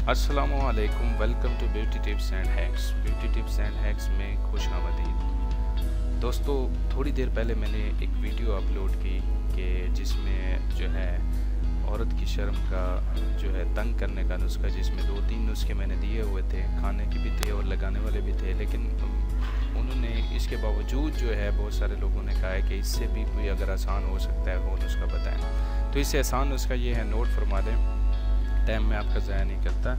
अस्सलामुअलैकुम, welcome to beauty tips and hacks. Beauty tips and hacks में खुशामदीद। दोस्तों, थोड़ी देर पहले मैंने एक वीडियो अपलोड की कि जिसमें जो है औरत की शर्म का जो है तंग करने का नुस्खा, जिसमें 2-3 नुस्खे मैंने दिए हुए थे, खाने के भी थे और लगाने वाले भी थे। लेकिन उन्होंने इसके बावजूद जो है बहुत सारे लोगों ने कहा है कि इससे भी कोई अगर आसान हो सकता है वो नुस्खा बताएं। तो इससे आसान नुस्खा ये है, नोट फरमा दें, टाइम में आपका ज़ाया नहीं करता।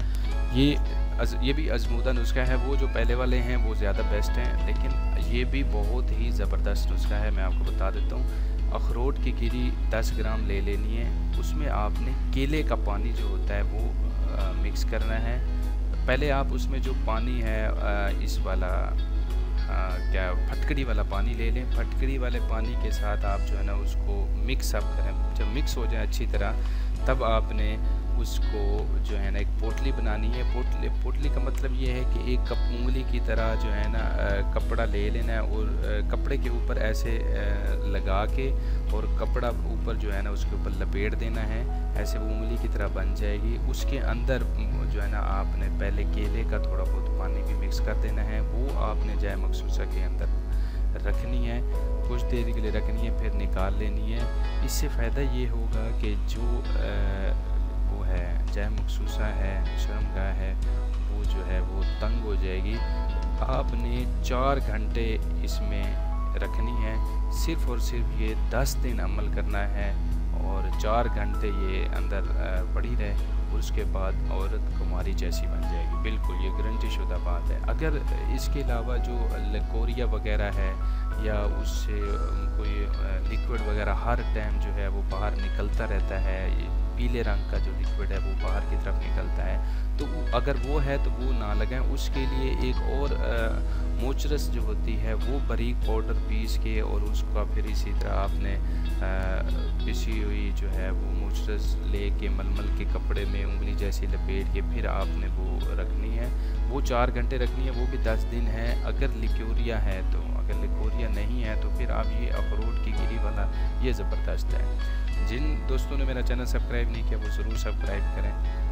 ये भी आजमूदा नुस्खा है। वो जो पहले वाले हैं वो ज़्यादा बेस्ट हैं, लेकिन ये भी बहुत ही ज़बरदस्त नुस्खा है। मैं आपको बता देता हूँ। अखरोट की गिरी 10 ग्राम ले लेनी है। उसमें आपने केले का पानी जो होता है वो मिक्स करना है। पहले आप उसमें जो पानी है इस वाला क्या फटकड़ी वाला पानी ले लें। फटकड़ी वाले पानी के साथ आप जो है ना उसको मिक्स अप करें। जब मिक्स हो जाए अच्छी तरह, तब आपने उसको जो है ना एक पोटली बनानी है। पोटली का मतलब ये है कि एक कप उंगली की तरह जो है ना कपड़ा ले लेना है और कपड़े के ऊपर ऐसे लगा के और कपड़ा ऊपर जो है ना उसके ऊपर लपेट देना है। ऐसे वो उंगली की तरह बन जाएगी। उसके अंदर जो है ना आपने पहले केले का थोड़ा बहुत पानी भी मिक्स कर देना है। वो आपने जाए मखसूसा के अंदर रखनी है, कुछ देर के लिए रखनी है, फिर निकाल लेनी है। इससे फ़ायदा ये होगा कि जो वो है जाए मखसूसा है, शर्मगाह है, वो जो है वो तंग हो जाएगी। आपने 4 घंटे इसमें रखनी है। सिर्फ़ और सिर्फ ये 10 दिन अमल करना है और 4 घंटे ये अंदर पड़ी रहे और उसके बाद औरत कुमारी जैसी बन जाएगी। बिल्कुल, ये गारंटी शुदा बात है। अगर इसके अलावा जो लकोरिया वगैरह है या उससे कोई लिक्विड वगैरह हर टाइम जो है वो बाहर निकलता रहता है, पीले रंग का जो लिक्विड है वो बाहर की तरफ निकलता है, तो अगर वो है तो वो ना लगाएं। उसके लिए एक और मोचरस जो होती है वो बारीक पाउडर पीस के और उसका फिर इसी तरह आपने पिसी हुई जो है वो मोचरस ले के मलमल के कपड़े में उंगली जैसी लपेट के फिर आपने वो रखनी है। वो 4 घंटे रखनी है। वो भी 10 दिन है। अगर लिकोरिया है तो, अगर लिकोरिया नहीं है तो फिर आप ये अखरोट की गिरी वाला ये ज़बरदस्त है। जिन दोस्तों ने मेरा चैनल सब्सक्राइब नहीं किया वो ज़रूर सब्सक्राइब करें।